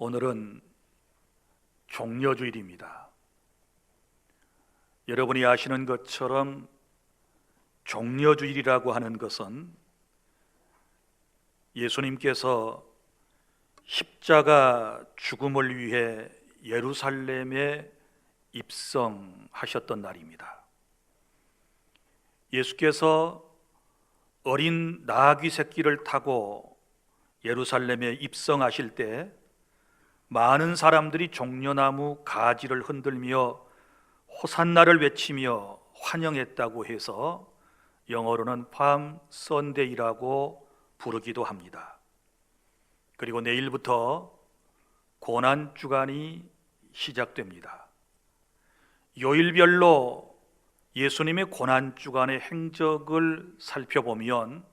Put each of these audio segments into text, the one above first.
오늘은 종려주일입니다. 여러분이 아시는 것처럼 종려주일이라고 하는 것은 예수님께서 십자가 죽음을 위해 예루살렘에 입성하셨던 날입니다. 예수께서 어린 나귀 새끼를 타고 예루살렘에 입성하실 때 많은 사람들이 종려나무 가지를 흔들며 호산나를 외치며 환영했다고 해서 영어로는 palm Sunday라고 부르기도 합니다. 그리고 내일부터 고난주간이 시작됩니다. 요일별로 예수님의 고난주간의 행적을 살펴보면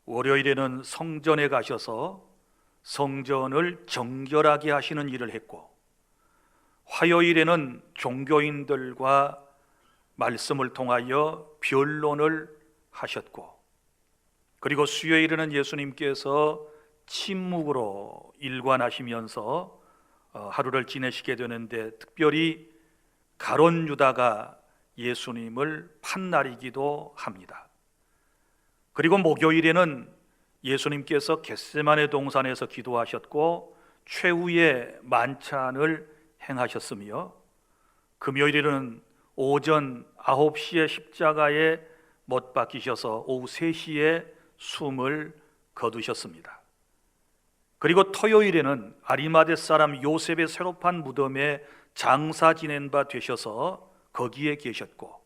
월요일에는 성전에 가셔서 성전을 정결하게 하시는 일을 했고, 화요일에는 종교인들과 말씀을 통하여 변론을 하셨고, 그리고 수요일에는 예수님께서 침묵으로 일관하시면서 하루를 지내시게 되는데, 특별히 가룟 유다가 예수님을 판 날이기도 합니다. 그리고 목요일에는 예수님께서 겟세마네 동산에서 기도하셨고 최후의 만찬을 행하셨으며, 금요일에는 오전 9시에 십자가에 못 박히셔서 오후 3시에 숨을 거두셨습니다. 그리고 토요일에는 아리마대 사람 요셉의 새로 판 무덤에 장사 지낸 바 되셔서 거기에 계셨고,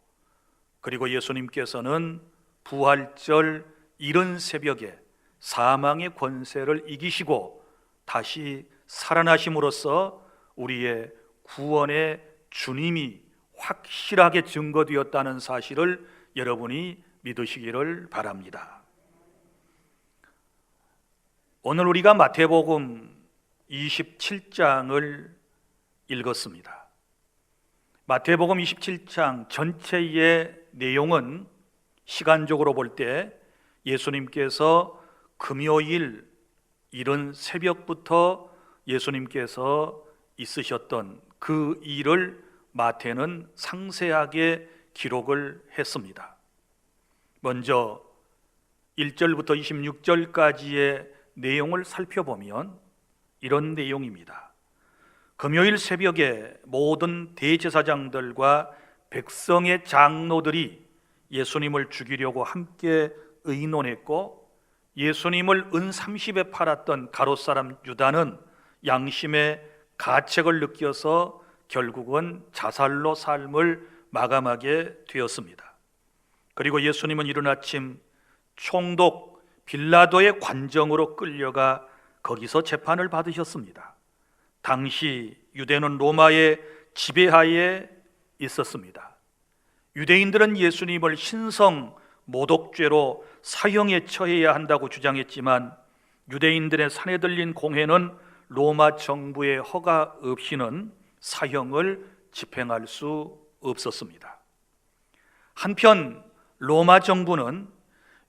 그리고 예수님께서는 부활절 이른 새벽에 사망의 권세를 이기시고 다시 살아나심으로써 우리의 구원의 주님이 확실하게 증거되었다는 사실을 여러분이 믿으시기를 바랍니다. 오늘 우리가 마태복음 27장을 읽었습니다. 마태복음 27장 전체의 내용은 시간적으로 볼 때 예수님께서 금요일 이른 새벽부터 예수님께서 있으셨던 그 일을 마태는 상세하게 기록을 했습니다. 먼저 1절부터 26절까지의 내용을 살펴보면 이런 내용입니다. 금요일 새벽에 모든 대제사장들과 백성의 장로들이 예수님을 죽이려고 함께 의논했고, 예수님을 은 30에 팔았던 가롯사람 유다는 양심의 가책을 느껴서 결국은 자살로 삶을 마감하게 되었습니다. 그리고 예수님은 이른 아침 총독 빌라도의 관정으로 끌려가 거기서 재판을 받으셨습니다. 당시 유대는 로마의 지배하에 있었습니다. 유대인들은 예수님을 신성 모독죄로 사형에 처해야 한다고 주장했지만, 유대인들의 사내들린 공회는 로마 정부의 허가 없이는 사형을 집행할 수 없었습니다. 한편 로마 정부는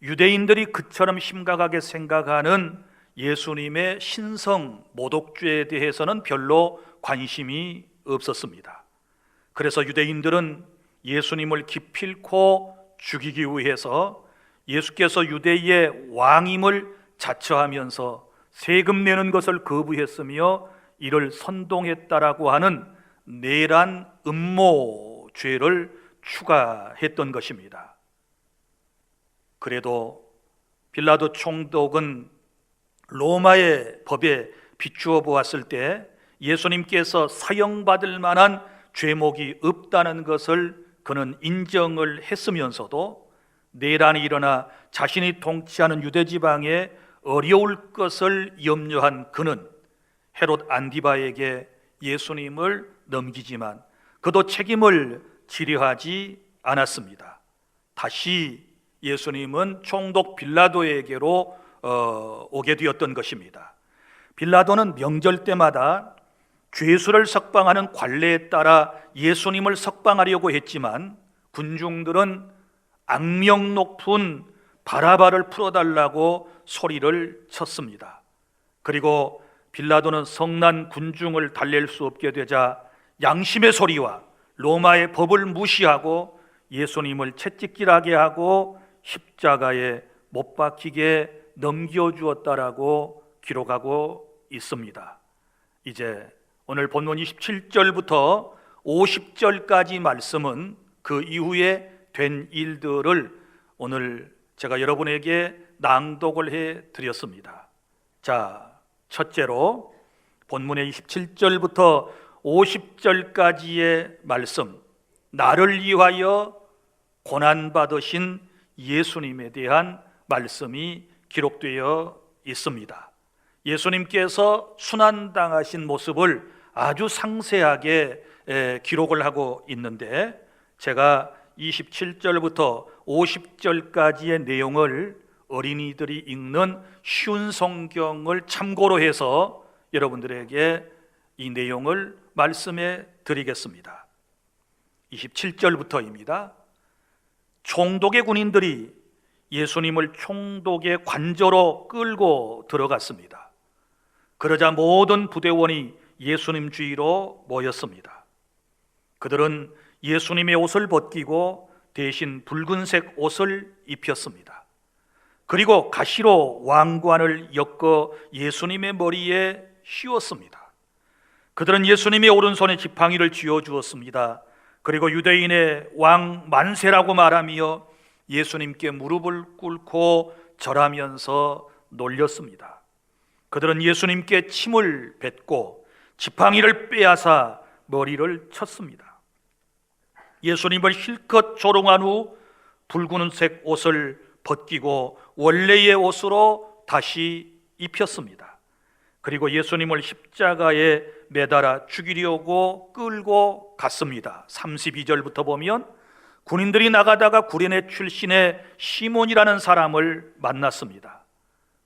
유대인들이 그처럼 심각하게 생각하는 예수님의 신성 모독죄에 대해서는 별로 관심이 없었습니다. 그래서 유대인들은 예수님을 기필코 죽이기 위해서 예수께서 유대의 왕임을 자처하면서 세금 내는 것을 거부했으며 이를 선동했다라고 하는 내란 음모 죄를 추가했던 것입니다. 그래도 빌라도 총독은 로마의 법에 비추어 보았을 때 예수님께서 사형받을 만한 죄목이 없다는 것을 그는 인정을 했으면서도 내란이 일어나 자신이 통치하는 유대 지방에 어려울 것을 염려한 그는 헤롯 안디바에게 예수님을 넘기지만 그도 책임을 지려하지 않았습니다. 다시 예수님은 총독 빌라도에게로 오게 되었던 것입니다. 빌라도는 명절 때마다 죄수를 석방하는 관례에 따라 예수님을 석방하려고 했지만, 군중들은 악명 높은 바라바를 풀어달라고 소리를 쳤습니다. 그리고 빌라도는 성난 군중을 달랠 수 없게 되자 양심의 소리와 로마의 법을 무시하고 예수님을 채찍질하게 하고 십자가에 못 박히게 넘겨주었다라고 기록하고 있습니다. 이제 오늘 본문 27절부터 50절까지 말씀은 그 이후에 된 일들을 오늘 제가 여러분에게 낭독을 해 드렸습니다. 자, 첫째로 본문의 27절부터 50절까지의 말씀, 나를 위하여 고난받으신 예수님에 대한 말씀이 기록되어 있습니다. 예수님께서 순환당하신 모습을 아주 상세하게 기록을 하고 있는데, 제가 27절부터 50절까지의 내용을 어린이들이 읽는 쉬운 성경을 참고로 해서 여러분들에게 이 내용을 말씀해 드리겠습니다. 27절부터입니다. 총독의 군인들이 예수님을 총독의 관저로 끌고 들어갔습니다. 그러자 모든 부대원이 예수님 주위로 모였습니다. 그들은 예수님의 옷을 벗기고 대신 붉은색 옷을 입혔습니다. 그리고 가시로 왕관을 엮어 예수님의 머리에 씌웠습니다. 그들은 예수님의 오른손에 지팡이를 쥐어 주었습니다. 그리고 유대인의 왕 만세라고 말하며 예수님께 무릎을 꿇고 절하면서 놀렸습니다. 그들은 예수님께 침을 뱉고 지팡이를 빼앗아 머리를 쳤습니다. 예수님을 실컷 조롱한 후 붉은색 옷을 벗기고 원래의 옷으로 다시 입혔습니다. 그리고 예수님을 십자가에 매달아 죽이려고 끌고 갔습니다. 32절부터 보면 군인들이 나가다가 구레네 출신의 시몬이라는 사람을 만났습니다.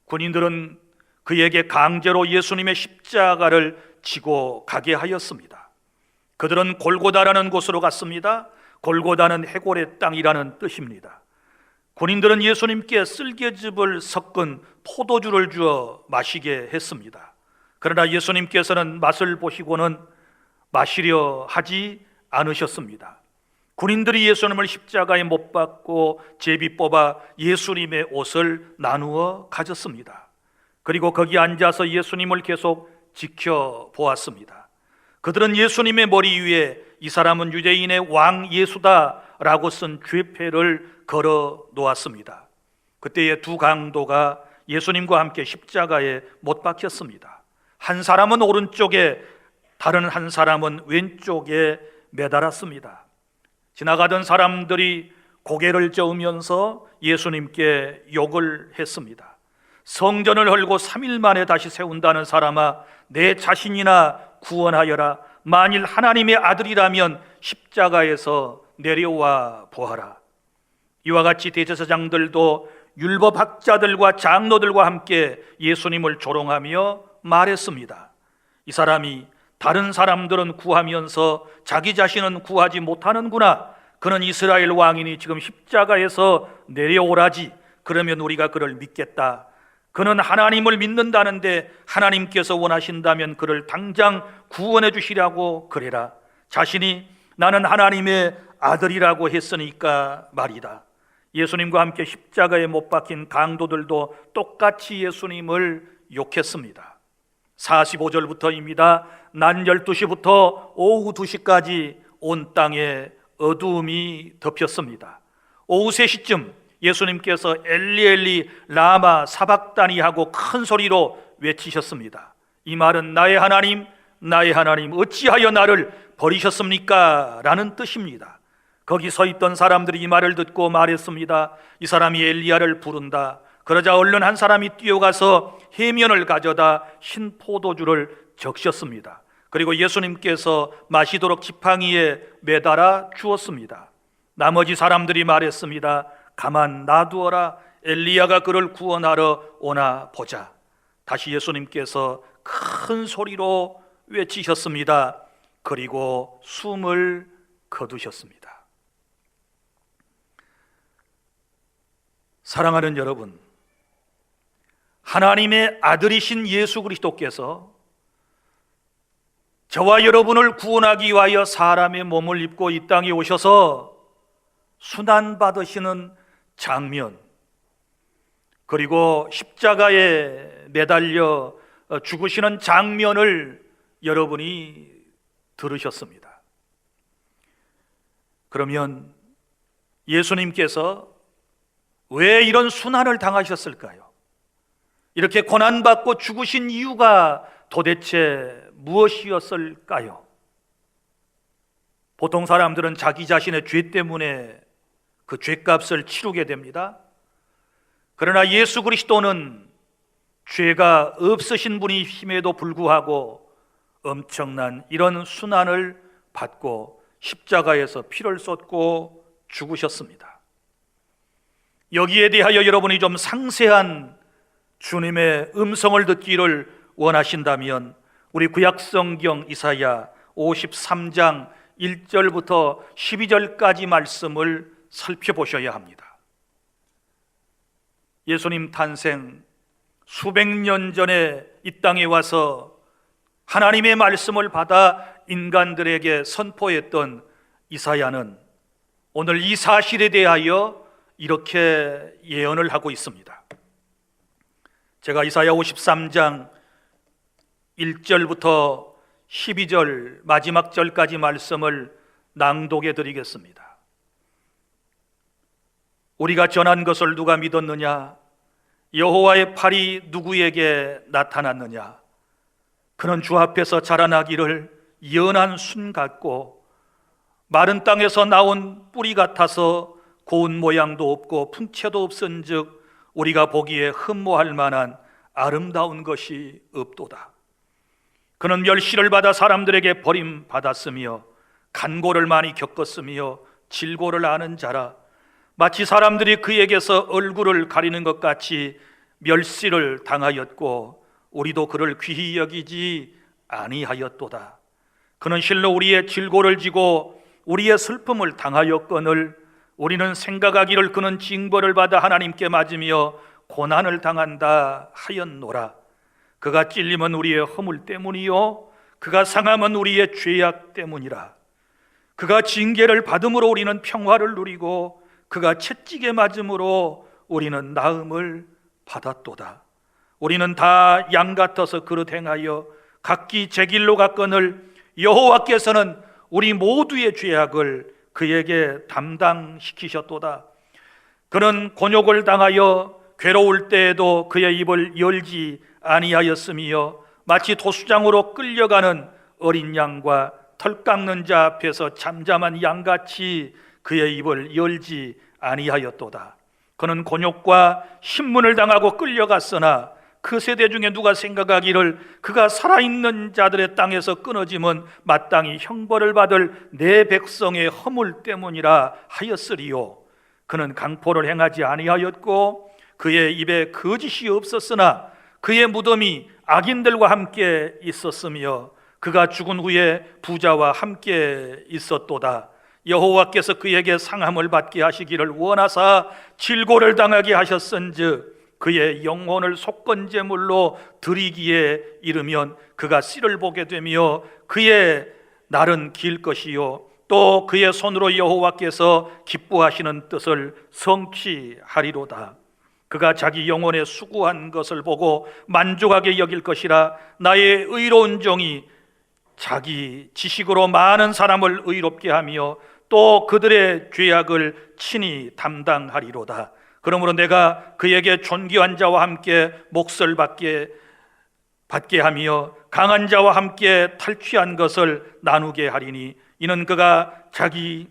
군인들은 그에게 강제로 예수님의 십자가를 지고 가게 하였습니다. 그들은 골고다라는 곳으로 갔습니다. 골고다는 해골의 땅이라는 뜻입니다. 군인들은 예수님께 쓸개즙을 섞은 포도주를 주어 마시게 했습니다. 그러나 예수님께서는 맛을 보시고는 마시려 하지 않으셨습니다. 군인들이 예수님을 십자가에 못 박고 제비 뽑아 예수님의 옷을 나누어 가졌습니다. 그리고 거기 앉아서 예수님을 계속 지켜보았습니다. 그들은 예수님의 머리 위에 이 사람은 유대인의 왕 예수다라고 쓴 죄패를 걸어 놓았습니다. 그때의 두 강도가 예수님과 함께 십자가에 못 박혔습니다. 한 사람은 오른쪽에, 다른 한 사람은 왼쪽에 매달았습니다. 지나가던 사람들이 고개를 저으면서 예수님께 욕을 했습니다. 성전을 헐고 3일 만에 다시 세운다는 사람아, 내 자신이나 구원하여라. 만일 하나님의 아들이라면 십자가에서 내려와 보아라. 이와 같이 대제사장들도 율법학자들과 장로들과 함께 예수님을 조롱하며 말했습니다. 이 사람이 다른 사람들은 구하면서 자기 자신은 구하지 못하는구나. 그는 이스라엘 왕이니 지금 십자가에서 내려오라지. 그러면 우리가 그를 믿겠다. 그는 하나님을 믿는다는데 하나님께서 원하신다면 그를 당장 구원해 주시라고 그래라. 자신이 나는 하나님의 아들이라고 했으니까 말이다. 예수님과 함께 십자가에 못 박힌 강도들도 똑같이 예수님을 욕했습니다. 45절부터입니다. 낮 12시부터 오후 2시까지 온 땅에 어두움이 덮였습니다. 오후 3시쯤 예수님께서 엘리 엘리 라마 사박다니 하고 큰 소리로 외치셨습니다. 이 말은 나의 하나님 어찌하여 나를 버리셨습니까? 라는 뜻입니다. 거기 서 있던 사람들이 이 말을 듣고 말했습니다. 이 사람이 엘리야를 부른다. 그러자 얼른 한 사람이 뛰어가서 해면을 가져다 신 포도주를 적셨습니다. 그리고 예수님께서 마시도록 지팡이에 매달아 주었습니다. 나머지 사람들이 말했습니다. 가만 놔두어라. 엘리야가 그를 구원하러 오나 보자. 다시 예수님께서 큰 소리로 외치셨습니다. 그리고 숨을 거두셨습니다. 사랑하는 여러분, 하나님의 아들이신 예수 그리스도께서 저와 여러분을 구원하기 위하여 사람의 몸을 입고 이 땅에 오셔서 순환받으시는 장면, 그리고 십자가에 매달려 죽으시는 장면을 여러분이 들으셨습니다. 그러면 예수님께서 왜 이런 순환을 당하셨을까요? 이렇게 고난받고 죽으신 이유가 도대체 무엇이었을까요? 보통 사람들은 자기 자신의 죄 때문에 그 죄값을 치르게 됩니다. 그러나 예수 그리스도는 죄가 없으신 분이심에도 불구하고 엄청난 이런 순환을 받고 십자가에서 피를 쏟고 죽으셨습니다. 여기에 대하여 여러분이 좀 상세한 주님의 음성을 듣기를 원하신다면 우리 구약성경 이사야 53장 1절부터 12절까지 말씀을 살펴보셔야 합니다. 예수님 탄생 수백 년 전에 이 땅에 와서 하나님의 말씀을 받아 인간들에게 선포했던 이사야는 오늘 이 사실에 대하여 이렇게 예언을 하고 있습니다. 제가 이사야 53장 1절부터 12절 마지막 절까지 말씀을 낭독해 드리겠습니다. 우리가 전한 것을 누가 믿었느냐? 여호와의 팔이 누구에게 나타났느냐? 그는 주 앞에서 자라나기를 연한 순 같고 마른 땅에서 나온 뿌리 같아서 고운 모양도 없고 풍채도 없은즉 우리가 보기에 흠모할 만한 아름다운 것이 없도다. 그는 멸시를 받아 사람들에게 버림받았으며 간고를 많이 겪었으며 질고를 아는 자라. 마치 사람들이 그에게서 얼굴을 가리는 것 같이 멸시를 당하였고 우리도 그를 귀히 여기지 아니하였도다. 그는 실로 우리의 질고를 지고 우리의 슬픔을 당하였거늘 우리는 생각하기를 그는 징벌을 받아 하나님께 맞으며 고난을 당한다 하였노라. 그가 찔림은 우리의 허물 때문이요 그가 상함은 우리의 죄악 때문이라. 그가 징계를 받음으로 우리는 평화를 누리고 그가 채찍에 맞음으로 우리는 나음을 받았도다. 우리는 다 양 같아서 그릇 행하여 각기 제 길로 갔거늘 여호와께서는 우리 모두의 죄악을 그에게 담당시키셨도다. 그는 곤욕을 당하여 괴로울 때에도 그의 입을 열지 아니하였으며 마치 도수장으로 끌려가는 어린 양과 털 깎는 자 앞에서 잠잠한 양같이 그의 입을 열지 아니하였도다. 그는 곤욕과 신문을 당하고 끌려갔으나 그 세대 중에 누가 생각하기를 그가 살아있는 자들의 땅에서 끊어짐은 마땅히 형벌을 받을 내 백성의 허물 때문이라 하였으리요. 그는 강포를 행하지 아니하였고 그의 입에 거짓이 없었으나 그의 무덤이 악인들과 함께 있었으며 그가 죽은 후에 부자와 함께 있었도다. 여호와께서 그에게 상함을 받게 하시기를 원하사 질고를 당하게 하셨은즉 그의 영혼을 속건제물로 드리기에 이르면 그가 씨를 보게 되며 그의 날은 길 것이요 또 그의 손으로 여호와께서 기뻐하시는 뜻을 성취하리로다. 그가 자기 영혼에 수고한 것을 보고 만족하게 여길 것이라. 나의 의로운 종이 자기 지식으로 많은 사람을 의롭게 하며 또 그들의 죄악을 친히 담당하리로다. 그러므로 내가 그에게 존귀한 자와 함께 몫을 받게 하며 강한 자와 함께 탈취한 것을 나누게 하리니 이는 그가 자기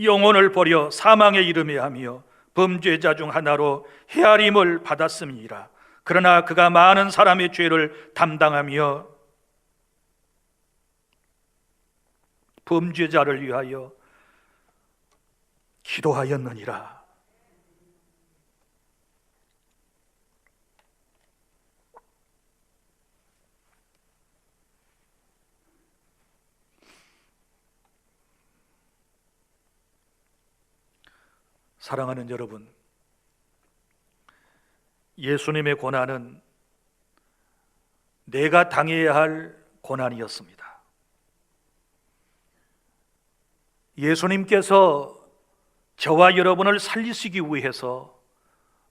영혼을 버려 사망에 이르게 하며 범죄자 중 하나로 헤아림을 받았음이니라. 그러나 그가 많은 사람의 죄를 담당하며 범죄자를 위하여 기도하였느니라. 사랑하는 여러분, 예수님의 고난은 내가 당해야 할 고난이었습니다. 예수님께서 저와 여러분을 살리시기 위해서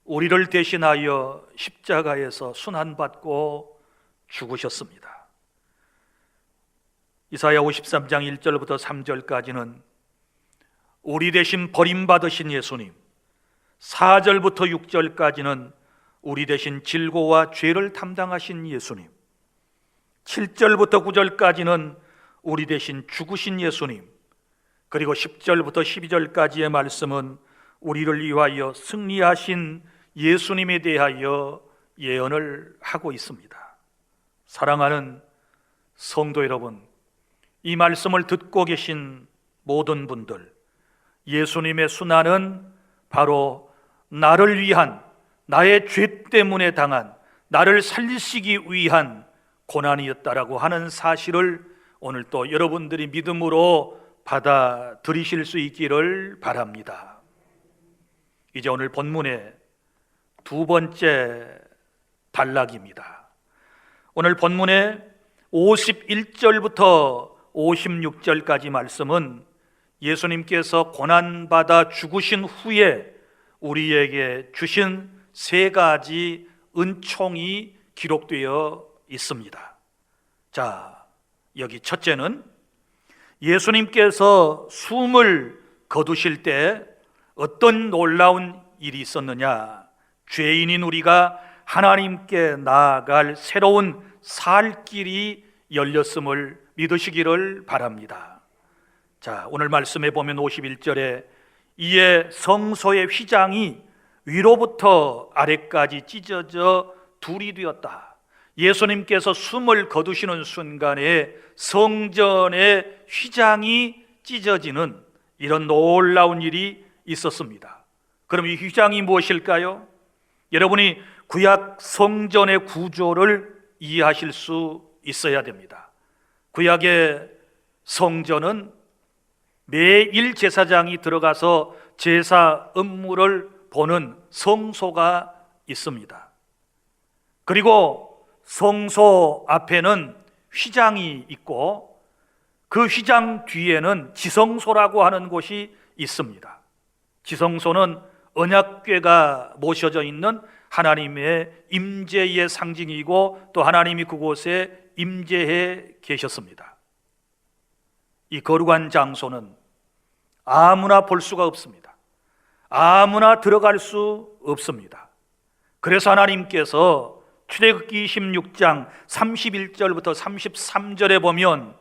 우리를 대신하여 십자가에서 순환받고 죽으셨습니다. 이사야 53장 1절부터 3절까지는 우리 대신 버림받으신 예수님, 4절부터 6절까지는 우리 대신 질고와 죄를 담당하신 예수님, 7절부터 9절까지는 우리 대신 죽으신 예수님, 그리고 10절부터 12절까지의 말씀은 우리를 위하여 승리하신 예수님에 대하여 예언을 하고 있습니다. 사랑하는 성도 여러분, 이 말씀을 듣고 계신 모든 분들, 예수님의 순환은 바로 나를 위한, 나의 죄 때문에 당한, 나를 살리시기 위한 고난이었다라고 하는 사실을 오늘 또 여러분들이 믿음으로 받아들이실 수 있기를 바랍니다. 이제 오늘 본문의 두 번째 단락입니다. 오늘 본문의 51절부터 56절까지 말씀은 예수님께서 고난받아 죽으신 후에 우리에게 주신 세 가지 은총이 기록되어 있습니다. 자, 여기 첫째는 예수님께서 숨을 거두실 때 어떤 놀라운 일이 있었느냐? 죄인인 우리가 하나님께 나아갈 새로운 살 길이 열렸음을 믿으시기를 바랍니다. 자, 오늘 말씀에 보면 51절에 이에 성소의 휘장이 위로부터 아래까지 찢어져 둘이 되었다. 예수님께서 숨을 거두시는 순간에 성전의 휘장이 찢어지는 이런 놀라운 일이 있었습니다. 그럼 이 휘장이 무엇일까요? 여러분이 구약 성전의 구조를 이해하실 수 있어야 됩니다. 구약의 성전은 매일 제사장이 들어가서 제사 업무를 보는 성소가 있습니다. 그리고 성소 앞에는 휘장이 있고 그 휘장 뒤에는 지성소라고 하는 곳이 있습니다. 지성소는 언약궤가 모셔져 있는 하나님의 임재의 상징이고 또 하나님이 그곳에 임재해 계셨습니다. 이 거룩한 장소는 아무나 볼 수가 없습니다. 아무나 들어갈 수 없습니다. 그래서 하나님께서 출애굽기 26장 31절부터 33절에 보면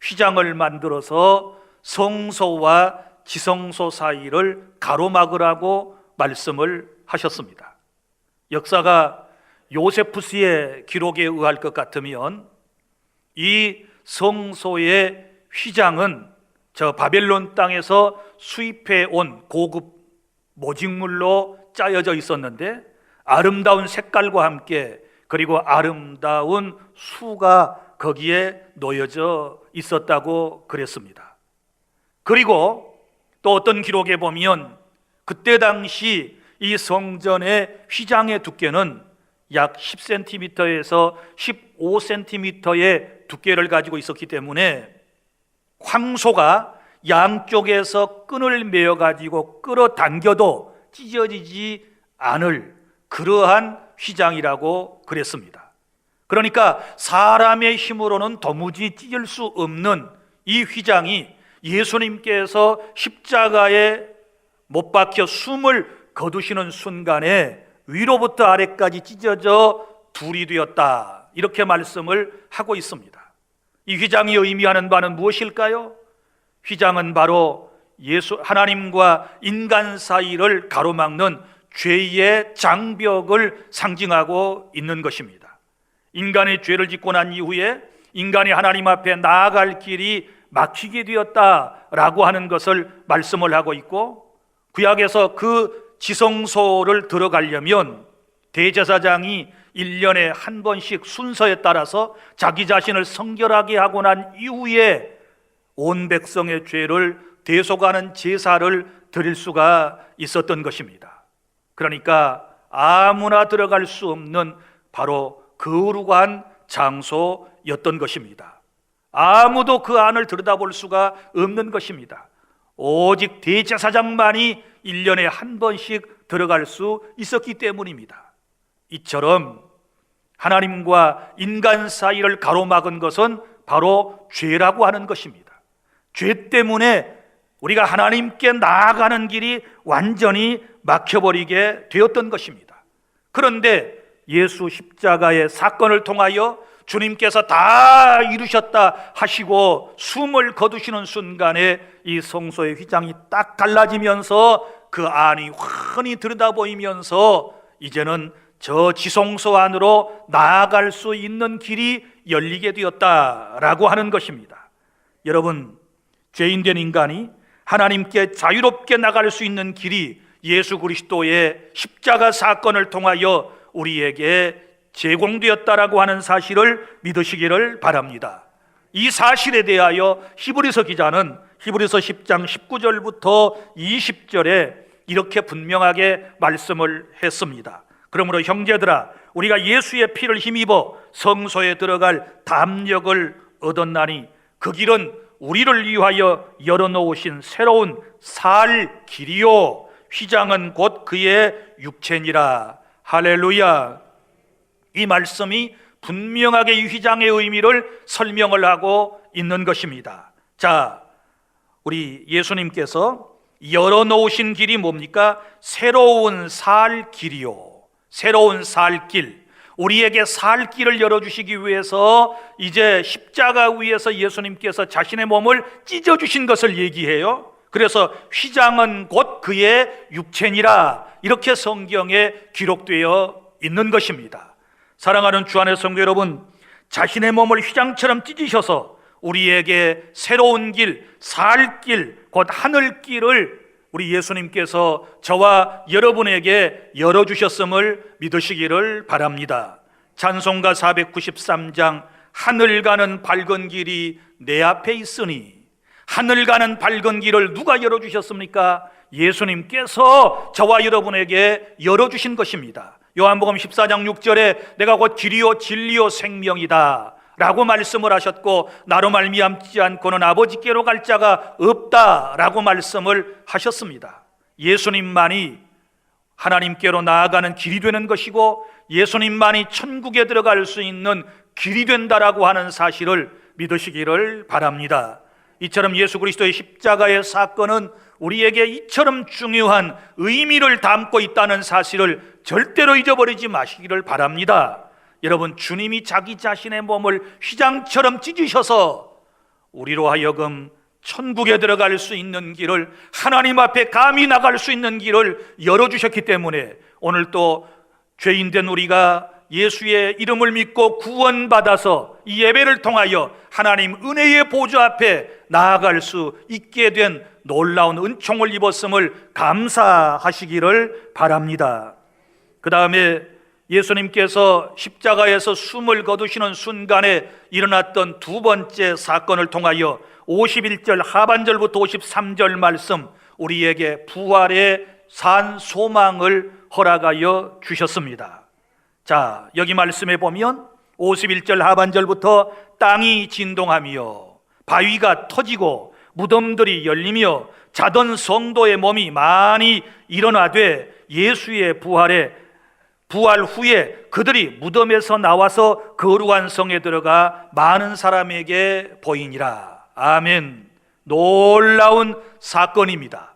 휘장을 만들어서 성소와 지성소 사이를 가로막으라고 말씀을 하셨습니다. 역사가 요세푸스의 기록에 의할 것 같으면 이 성소의 휘장은 저 바벨론 땅에서 수입해 온 고급 모직물로 짜여져 있었는데 아름다운 색깔과 함께 그리고 아름다운 수가 거기에 놓여져 있었다고 그랬습니다. 그리고 또 어떤 기록에 보면 그때 당시 이 성전의 휘장의 두께는 약 10cm에서 15cm의 두께를 가지고 있었기 때문에 황소가 양쪽에서 끈을 매어 가지고 끌어당겨도 찢어지지 않을 그러한 휘장이라고 그랬습니다. 그러니까 사람의 힘으로는 도무지 찢을 수 없는 이 휘장이 예수님께서 십자가에 못 박혀 숨을 거두시는 순간에 위로부터 아래까지 찢어져 둘이 되었다, 이렇게 말씀을 하고 있습니다. 이 휘장이 의미하는 바는 무엇일까요? 휘장은 바로 하나님과 인간 사이를 가로막는 죄의 장벽을 상징하고 있는 것입니다. 인간의 죄를 짓고 난 이후에 인간이 하나님 앞에 나아갈 길이 막히게 되었다라고 하는 것을 말씀을 하고 있고, 구약에서 그 지성소를 들어가려면 대제사장이 1년에 한 번씩 순서에 따라서 자기 자신을 성결하게 하고 난 이후에 온 백성의 죄를 대속하는 제사를 드릴 수가 있었던 것입니다. 그러니까 아무나 들어갈 수 없는 바로 거룩한 장소 길로였던 것입니다. 아무도 그 안을 들여다볼 수가 없는 것입니다. 오직 대제사장만이 1년에 한 번씩 들어갈 수 있었기 때문입니다. 이처럼 하나님과 인간 사이를 가로막은 것은 바로 죄라고 하는 것입니다. 죄 때문에 우리가 하나님께 나아가는 길이 완전히 막혀버리게 되었던 것입니다. 그런데 예수 십자가의 사건을 통하여 주님께서 다 이루셨다 하시고 숨을 거두시는 순간에 이 성소의 휘장이 딱 갈라지면서 그 안이 훤히 들여다보이면서 이제는 저 지성소 안으로 나아갈 수 있는 길이 열리게 되었다라고 하는 것입니다. 여러분, 죄인된 인간이 하나님께 자유롭게 나갈 수 있는 길이 예수 그리스도의 십자가 사건을 통하여 우리에게 제공되었다라고 하는 사실을 믿으시기를 바랍니다. 이 사실에 대하여 히브리서 기자는 히브리서 10장 19절부터 20절에 이렇게 분명하게 말씀을 했습니다. 그러므로 형제들아, 우리가 예수의 피를 힘입어 성소에 들어갈 담력을 얻었나니 그 길은 우리를 위하여 열어놓으신 새로운 살 길이요 휘장은 곧 그의 육체니라. 할렐루야. 이 말씀이 분명하게 이 휘장의 의미를 설명을 하고 있는 것입니다. 자, 우리 예수님께서 열어놓으신 길이 뭡니까? 새로운 살 길이요, 새로운 살 길. 우리에게 살 길을 열어주시기 위해서 이제 십자가 위에서 예수님께서 자신의 몸을 찢어주신 것을 얘기해요. 그래서 휘장은 곧 그의 육체니라, 이렇게 성경에 기록되어 있는 것입니다. 사랑하는 주안의 성도 여러분, 자신의 몸을 휘장처럼 찢으셔서 우리에게 새로운 길, 살 길, 곧 하늘 길을 우리 예수님께서 저와 여러분에게 열어주셨음을 믿으시기를 바랍니다. 찬송가 493장 하늘 가는 밝은 길이 내 앞에 있으니, 하늘 가는 밝은 길을 누가 열어주셨습니까? 예수님께서 저와 여러분에게 열어주신 것입니다. 요한복음 14장 6절에 내가 곧 길이요 진리요 생명이다 라고 말씀을 하셨고, 나로 말미암지 않고는 아버지께로 갈 자가 없다라고 말씀을 하셨습니다. 예수님만이 하나님께로 나아가는 길이 되는 것이고, 예수님만이 천국에 들어갈 수 있는 길이 된다라고 하는 사실을 믿으시기를 바랍니다. 이처럼 예수 그리스도의 십자가의 사건은 우리에게 이처럼 중요한 의미를 담고 있다는 사실을 절대로 잊어버리지 마시기를 바랍니다. 여러분, 주님이 자기 자신의 몸을 휘장처럼 찢으셔서 우리로 하여금 천국에 들어갈 수 있는 길을, 하나님 앞에 감히 나갈 수 있는 길을 열어주셨기 때문에 오늘 또 죄인된 우리가 예수의 이름을 믿고 구원받아서 이 예배를 통하여 하나님 은혜의 보좌 앞에 나아갈 수 있게 된 놀라운 은총을 입었음을 감사하시기를 바랍니다. 그 다음에 예수님께서 십자가에서 숨을 거두시는 순간에 일어났던 두 번째 사건을 통하여 51절 하반절부터 53절 말씀, 우리에게 부활의 산 소망을 허락하여 주셨습니다. 자, 여기 말씀에 보면 51절 하반절부터 땅이 진동하며 바위가 터지고 무덤들이 열리며 자던 성도의 몸이 많이 일어나되 예수의 부활 후에 그들이 무덤에서 나와서 거룩한 성에 들어가 많은 사람에게 보이니라. 아멘. 놀라운 사건입니다.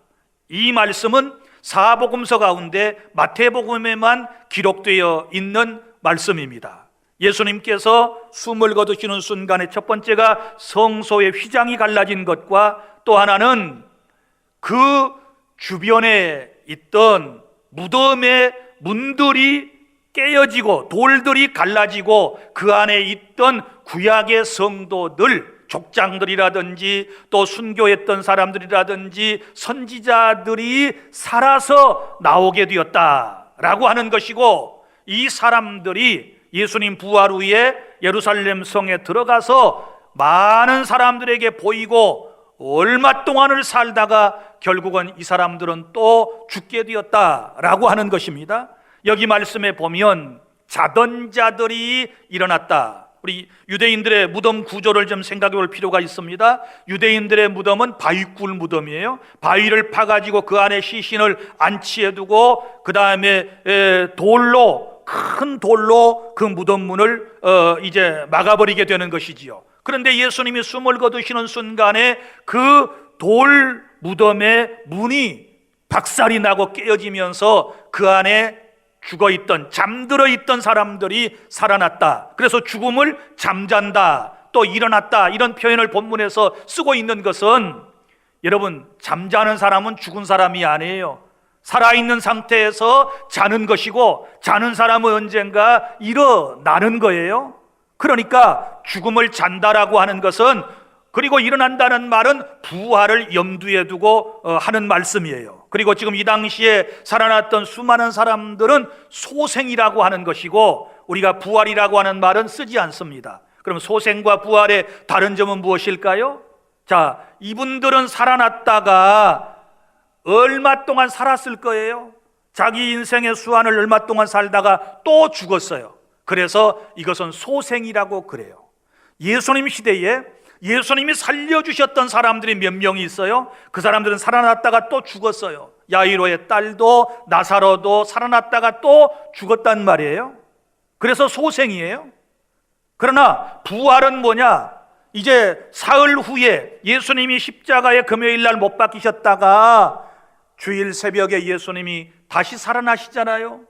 이 말씀은 사복음서 가운데 마태복음에만 기록되어 있는 말씀입니다. 예수님께서 숨을 거두시는 순간에 첫 번째가 성소의 휘장이 갈라진 것과, 또 하나는 그 주변에 있던 무덤의 문들이 깨어지고 돌들이 갈라지고 그 안에 있던 구약의 성도들, 족장들이라든지 또 순교했던 사람들이라든지 선지자들이 살아서 나오게 되었다라고 하는 것이고, 이 사람들이 예수님 부활 후에 예루살렘 성에 들어가서 많은 사람들에게 보이고 얼마 동안을 살다가 결국은 이 사람들은 또 죽게 되었다라고 하는 것입니다. 여기 말씀에 보면 자던 자들이 일어났다, 우리 유대인들의 무덤 구조를 좀 생각해 볼 필요가 있습니다. 유대인들의 무덤은 바위굴 무덤이에요. 바위를 파가지고 그 안에 시신을 안치해 두고 그 다음에 큰 돌로 그 무덤문을 이제 막아버리게 되는 것이지요. 그런데 예수님이 숨을 거두시는 순간에 그 돌 무덤의 문이 박살이 나고 깨어지면서 그 안에 죽어있던, 잠들어 있던 사람들이 살아났다. 그래서 죽음을 잠잔다, 또 일어났다, 이런 표현을 본문에서 쓰고 있는 것은, 여러분, 잠자는 사람은 죽은 사람이 아니에요. 살아있는 상태에서 자는 것이고, 자는 사람은 언젠가 일어나는 거예요. 그러니까 죽음을 잔다라고 하는 것은, 그리고 일어난다는 말은 부활을 염두에 두고 하는 말씀이에요. 그리고 지금 이 당시에 살아났던 수많은 사람들은 소생이라고 하는 것이고, 우리가 부활이라고 하는 말은 쓰지 않습니다. 그럼 소생과 부활의 다른 점은 무엇일까요? 자, 이분들은 살아났다가 얼마 동안 살았을 거예요. 자기 인생의 수완을 얼마 동안 살다가 또 죽었어요. 그래서 이것은 소생이라고 그래요. 예수님 시대에 예수님이 살려주셨던 사람들이 몇 명이 있어요. 그 사람들은 살아났다가 또 죽었어요. 야이로의 딸도 나사로도 살아났다가 또 죽었단 말이에요. 그래서 소생이에요. 그러나 부활은 뭐냐? 이제 사흘 후에 예수님이 십자가에 금요일날 못 박히셨다가 주일 새벽에 예수님이 다시 살아나시잖아요.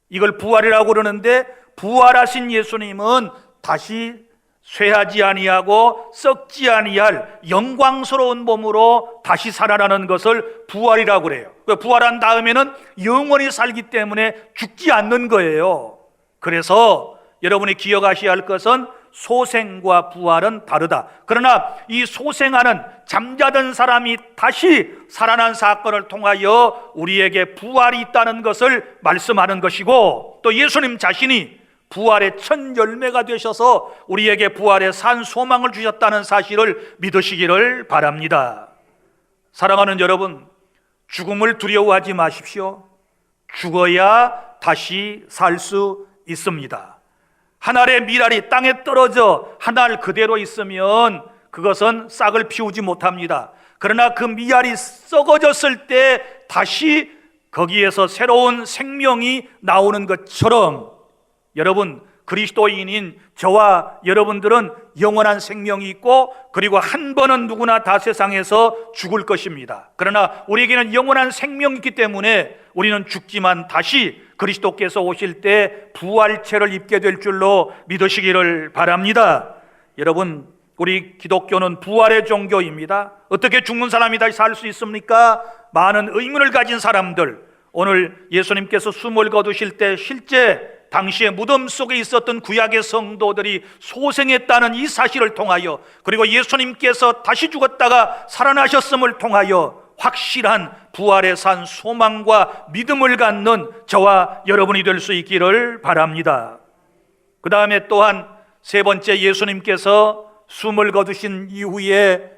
이걸 부활이라고 그러는데, 부활하신 예수님은 다시 쇠하지 아니하고 썩지 아니할 영광스러운 몸으로 다시 살아나는 것을 부활이라고 그래요. 부활한 다음에는 영원히 살기 때문에 죽지 않는 거예요. 그래서 여러분이 기억하셔야 할 것은 소생과 부활은 다르다. 그러나 이 소생하는, 잠자던 사람이 다시 살아난 사건을 통하여 우리에게 부활이 있다는 것을 말씀하는 것이고, 또 예수님 자신이 부활의 첫 열매가 되셔서 우리에게 부활의 산 소망을 주셨다는 사실을 믿으시기를 바랍니다. 사랑하는 여러분, 죽음을 두려워하지 마십시오. 죽어야 다시 살 수 있습니다. 한 알의 밀알이 땅에 떨어져 한 알 그대로 있으면 그것은 싹을 피우지 못합니다. 그러나 그 밀알이 썩어졌을 때 다시 거기에서 새로운 생명이 나오는 것처럼, 여러분, 그리스도인인 저와 여러분들은 영원한 생명이 있고, 그리고 한 번은 누구나 다 세상에서 죽을 것입니다. 그러나 우리에게는 영원한 생명이 있기 때문에 우리는 죽지만 다시 그리스도께서 오실 때 부활체를 입게 될 줄로 믿으시기를 바랍니다. 여러분, 우리 기독교는 부활의 종교입니다. 어떻게 죽는 사람이 다시 살 수 있습니까? 많은 의문을 가진 사람들, 오늘 예수님께서 숨을 거두실 때 실제 당시에 무덤 속에 있었던 구약의 성도들이 소생했다는 이 사실을 통하여, 그리고 예수님께서 다시 죽었다가 살아나셨음을 통하여 확실한 부활의 산 소망과 믿음을 갖는 저와 여러분이 될 수 있기를 바랍니다. 그 다음에 또한 세 번째, 예수님께서 숨을 거두신 이후에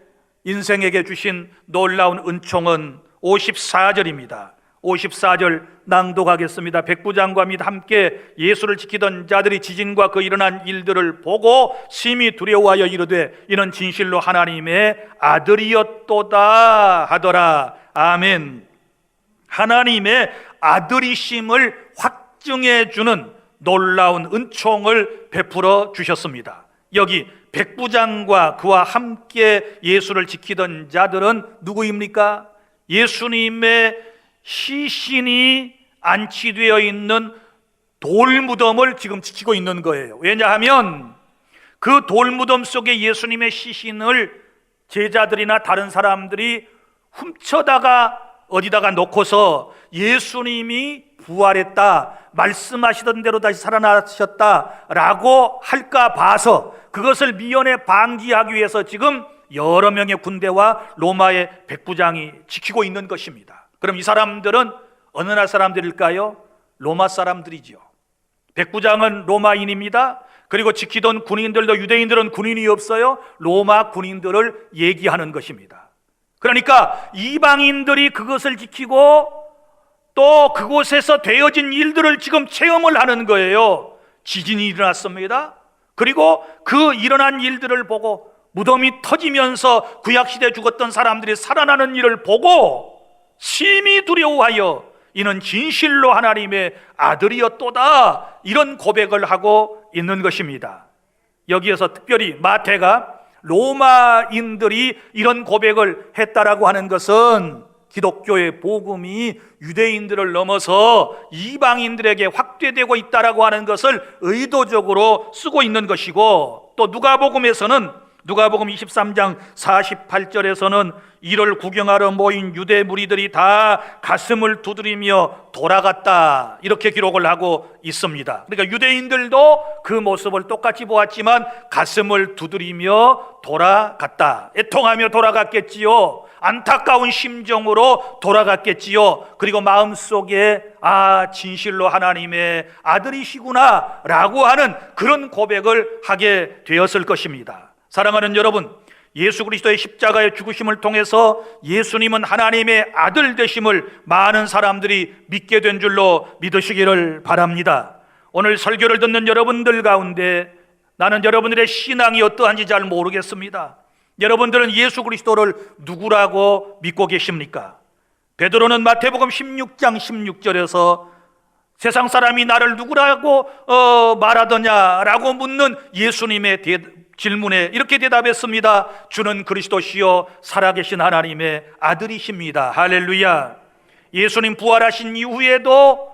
인생에게 주신 놀라운 은총은 54절입니다. 54절 낭독하겠습니다. 백부장과 및 함께 예수를 지키던 자들이 지진과 그 일어난 일들을 보고 심히 두려워하여 이르되 이는 진실로 하나님의 아들이었도다 하더라. 아멘. 하나님의 아들이심을 확증해 주는 놀라운 은총을 베풀어 주셨습니다. 여기 백부장과 그와 함께 예수를 지키던 자들은 누구입니까? 예수님의 시신이 안치되어 있는 돌무덤을 지금 지키고 있는 거예요. 왜냐하면 그 돌무덤 속에 예수님의 시신을 제자들이나 다른 사람들이 훔쳐다가 어디다가 놓고서 예수님이 부활했다, 말씀하시던 대로 다시 살아나셨다라고 할까 봐서 그것을 미연에 방지하기 위해서 지금 여러 명의 군대와 로마의 백부장이 지키고 있는 것입니다. 그럼 이 사람들은 어느 나라 사람들일까요? 로마 사람들이죠. 백부장은 로마인입니다. 그리고 지키던 군인들도, 유대인들은 군인이 없어요. 로마 군인들을 얘기하는 것입니다. 그러니까 이방인들이 그것을 지키고 또 그곳에서 되어진 일들을 지금 체험을 하는 거예요. 지진이 일어났습니다. 그리고 그 일어난 일들을 보고 무덤이 터지면서 구약시대에 죽었던 사람들이 살아나는 일을 보고 심히 두려워하여 이는 진실로 하나님의 아들이었도다, 이런 고백을 하고 있는 것입니다. 여기에서 특별히 마태가 로마인들이 이런 고백을 했다라고 하는 것은 기독교의 복음이 유대인들을 넘어서 이방인들에게 확대되고 있다라고 하는 것을 의도적으로 쓰고 있는 것이고, 또 누가복음에서는 누가복음 23장 48절에서는 이를 구경하러 모인 유대 무리들이 다 가슴을 두드리며 돌아갔다, 이렇게 기록을 하고 있습니다. 그러니까 유대인들도 그 모습을 똑같이 보았지만 가슴을 두드리며 돌아갔다, 애통하며 돌아갔겠지요. 안타까운 심정으로 돌아갔겠지요. 그리고 마음속에 진실로 하나님의 아들이시구나 라고 하는 그런 고백을 하게 되었을 것입니다. 사랑하는 여러분, 예수 그리스도의 십자가의 죽으심을 통해서 예수님은 하나님의 아들 되심을 많은 사람들이 믿게 된 줄로 믿으시기를 바랍니다. 오늘 설교를 듣는 여러분들 가운데 나는 여러분들의 신앙이 어떠한지 잘 모르겠습니다. 여러분들은 예수 그리스도를 누구라고 믿고 계십니까? 베드로는 마태복음 16장 16절에서 세상 사람이 나를 누구라고 말하더냐라고 묻는 예수님의 질문에 이렇게 대답했습니다. 주는 그리스도시요 살아계신 하나님의 아들이십니다. 할렐루야. 예수님 부활하신 이후에도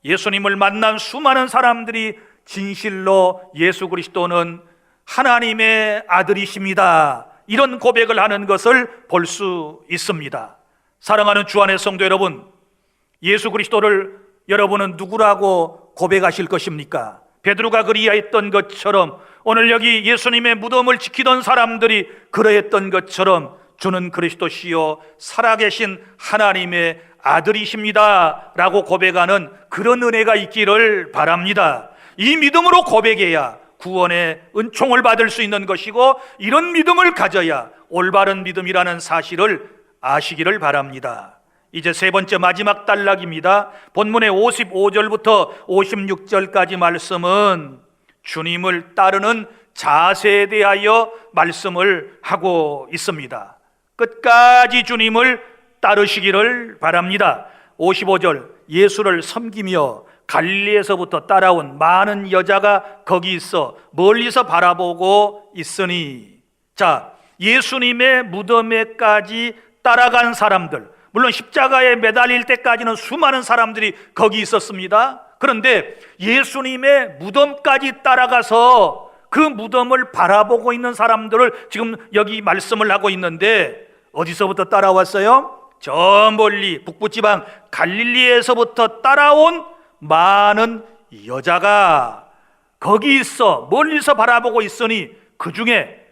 예수님을 만난 수많은 사람들이 진실로 예수 그리스도는 하나님의 아들이십니다, 이런 고백을 하는 것을 볼 수 있습니다. 사랑하는 주 안의 성도 여러분, 예수 그리스도를 여러분은 누구라고 고백하실 것입니까? 베드로가 그리하였던 것처럼, 오늘 여기 예수님의 무덤을 지키던 사람들이 그러했던 것처럼 주는 그리스도시요 살아계신 하나님의 아들이십니다 라고 고백하는 그런 은혜가 있기를 바랍니다. 이 믿음으로 고백해야 구원의 은총을 받을 수 있는 것이고, 이런 믿음을 가져야 올바른 믿음이라는 사실을 아시기를 바랍니다. 이제 세 번째 마지막 단락입니다. 본문의 55절부터 56절까지 말씀은 주님을 따르는 자세에 대하여 말씀을 하고 있습니다. 끝까지 주님을 따르시기를 바랍니다. 55절, 예수를 섬기며 갈릴리에서부터 따라온 많은 여자가 거기 있어 멀리서 바라보고 있으니. 자, 예수님의 무덤에까지 따라간 사람들, 물론 십자가에 매달릴 때까지는 수많은 사람들이 거기 있었습니다. 그런데 예수님의 무덤까지 따라가서 그 무덤을 바라보고 있는 사람들을 지금 여기 말씀을 하고 있는데, 어디서부터 따라왔어요? 저 멀리 북부지방 갈릴리에서부터 따라온 많은 여자가 거기 있어 멀리서 바라보고 있으니, 그 중에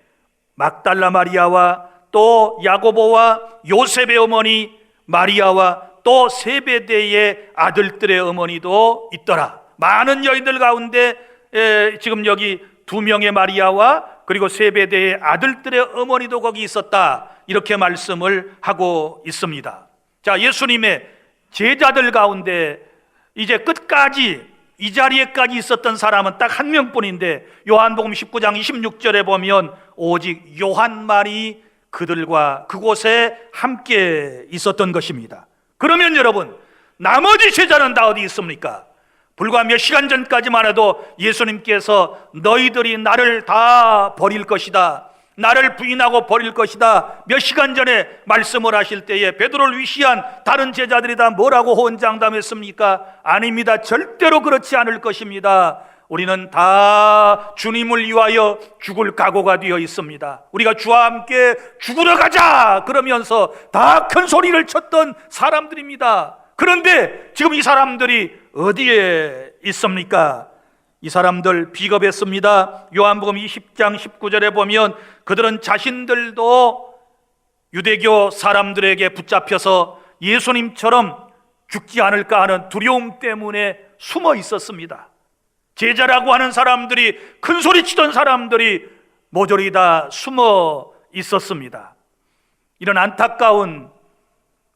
막달라 마리아와 또 야고보와 요셉의 어머니 마리아와 또 세베대의 아들들의 어머니도 있더라. 많은 여인들 가운데 지금 여기 두 명의 마리아와 그리고 세베대의 아들들의 어머니도 거기 있었다, 이렇게 말씀을 하고 있습니다. 자, 예수님의 제자들 가운데 이제 끝까지 이 자리에까지 있었던 사람은 딱 한 명뿐인데, 요한복음 19장 26절에 보면 오직 요한만이 그들과 그곳에 함께 있었던 것입니다. 그러면 여러분, 나머지 제자는 다 어디 있습니까? 불과 몇 시간 전까지만 해도 예수님께서 너희들이 나를 다 버릴 것이다, 나를 부인하고 버릴 것이다, 몇 시간 전에 말씀을 하실 때에 베드로를 위시한 다른 제자들이 다 뭐라고 호언장담했습니까? 아닙니다. 절대로 그렇지 않을 것입니다. 우리는 다 주님을 위하여 죽을 각오가 되어 있습니다. 우리가 주와 함께 죽으러 가자 그러면서 다 큰 소리를 쳤던 사람들입니다. 그런데 지금 이 사람들이 어디에 있습니까? 이 사람들 비겁했습니다. 요한복음 20장 19절에 보면 그들은 자신들도 유대교 사람들에게 붙잡혀서 예수님처럼 죽지 않을까 하는 두려움 때문에 숨어 있었습니다. 제자라고 하는 사람들이, 큰 소리 치던 사람들이 모조리 다 숨어 있었습니다. 이런 안타까운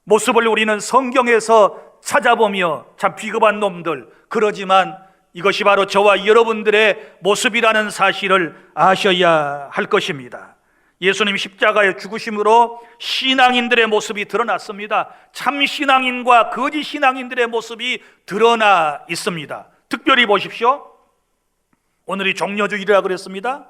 모습을 우리는 성경에서 찾아보며 참 비겁한 놈들, 그러지만 이것이 바로 저와 여러분들의 모습이라는 사실을 아셔야 할 것입니다. 예수님 십자가의 죽으심으로 신앙인들의 모습이 드러났습니다. 참 신앙인과 거짓 신앙인들의 모습이 드러나 있습니다. 특별히 보십시오. 오늘이 종려주일이라고 그랬습니다.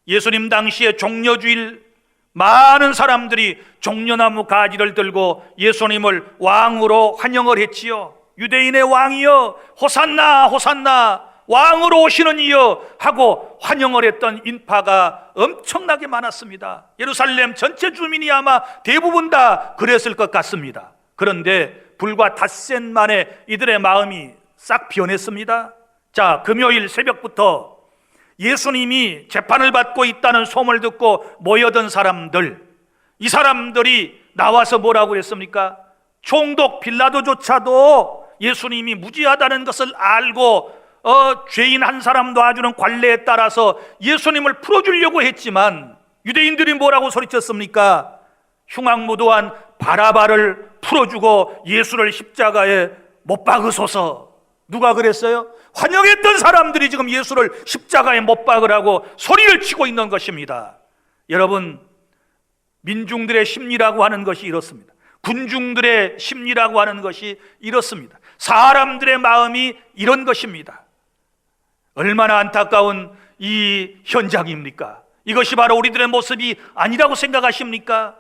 예수님 당시에 종려주일 많은 사람들이 종려나무 가지를 들고 예수님을 왕으로 환영을 했지요. 유대인의 왕이여 호산나 호산나 왕으로 오시는 이여 하고 환영을 했던 인파가 엄청나게 많았습니다. 예루살렘 전체 주민이 아마 대부분 다 그랬을 것 같습니다. 그런데 불과 닷새 만에 이들의 마음이 싹 변했습니다. 자, 금요일 새벽부터 예수님이 재판을 받고 있다는 소문을 듣고 모여든 사람들, 이 사람들이 나와서 뭐라고 했습니까? 총독 빌라도조차도 예수님이 무죄하다는 것을 알고 죄인 한 놈 놔주는 관례에 따라서 예수님을 풀어주려고 했지만 유대인들이 뭐라고 소리쳤습니까? 흉악무도한 바라바를 풀어주고 예수를 십자가에 못 박으소서. 누가 그랬어요? 환영했던 사람들이 지금 예수를 십자가에 못 박으라고 소리를 치고 있는 것입니다. 여러분, 민중들의 심리라고 하는 것이 이렇습니다. 군중들의 심리라고 하는 것이 이렇습니다. 사람들의 마음이 이런 것입니다. 얼마나 안타까운 이 현장입니까? 이것이 바로 우리들의 모습이 아니라고 생각하십니까?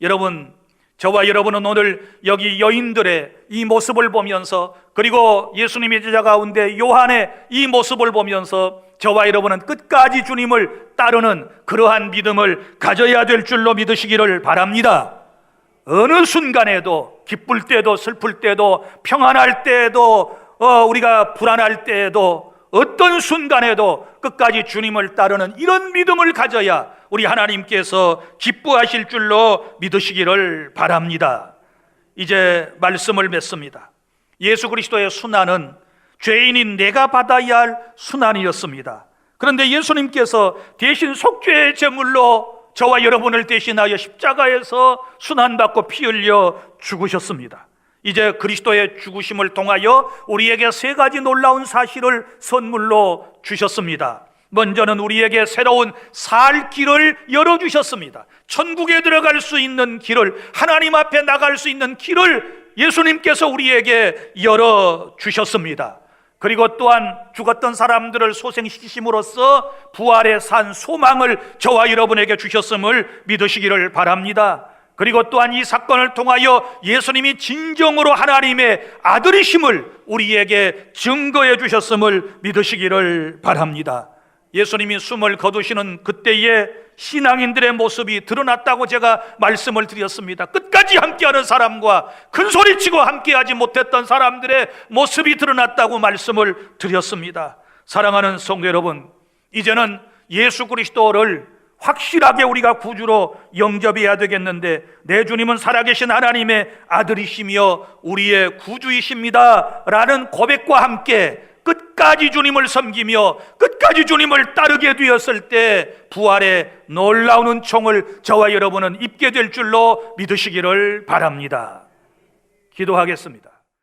여러분, 저와 여러분은 오늘 여기 여인들의 이 모습을 보면서, 그리고 예수님의 제자 가운데 요한의 이 모습을 보면서 저와 여러분은 끝까지 주님을 따르는 그러한 믿음을 가져야 될 줄로 믿으시기를 바랍니다. 어느 순간에도, 기쁠 때도 슬플 때도 평안할 때도 우리가 불안할 때에도 어떤 순간에도 끝까지 주님을 따르는 이런 믿음을 가져야 우리 하나님께서 기뻐하실 줄로 믿으시기를 바랍니다. 이제 말씀을 맺습니다. 예수 그리스도의 순환은 죄인인 내가 받아야 할 순환이었습니다. 그런데 예수님께서 대신 속죄의 제물로 저와 여러분을 대신하여 십자가에서 순환받고 피 흘려 죽으셨습니다. 이제 그리스도의 죽으심을 통하여 우리에게 세 가지 놀라운 사실을 선물로 주셨습니다. 먼저는 우리에게 새로운 살 길을 열어주셨습니다. 천국에 들어갈 수 있는 길을, 하나님 앞에 나갈 수 있는 길을 예수님께서 우리에게 열어주셨습니다. 그리고 또한 죽었던 사람들을 소생시키심으로써 부활의 산 소망을 저와 여러분에게 주셨음을 믿으시기를 바랍니다. 그리고 또한 이 사건을 통하여 예수님이 진정으로 하나님의 아들이심을 우리에게 증거해 주셨음을 믿으시기를 바랍니다. 예수님이 숨을 거두시는 그때에 신앙인들의 모습이 드러났다고 제가 말씀을 드렸습니다. 끝까지 함께하는 사람과 큰소리치고 함께하지 못했던 사람들의 모습이 드러났다고 말씀을 드렸습니다. 사랑하는 성도 여러분, 이제는 예수 그리스도를 확실하게 우리가 구주로 영접해야 되겠는데, 내 주님은 살아계신 하나님의 아들이시며 우리의 구주이십니다 라는 고백과 함께 끝까지 주님을 섬기며 끝까지 주님을 따르게 되었을 때 부활의 놀라운 은총을 저와 여러분은 입게 될 줄로 믿으시기를 바랍니다. 기도하겠습니다.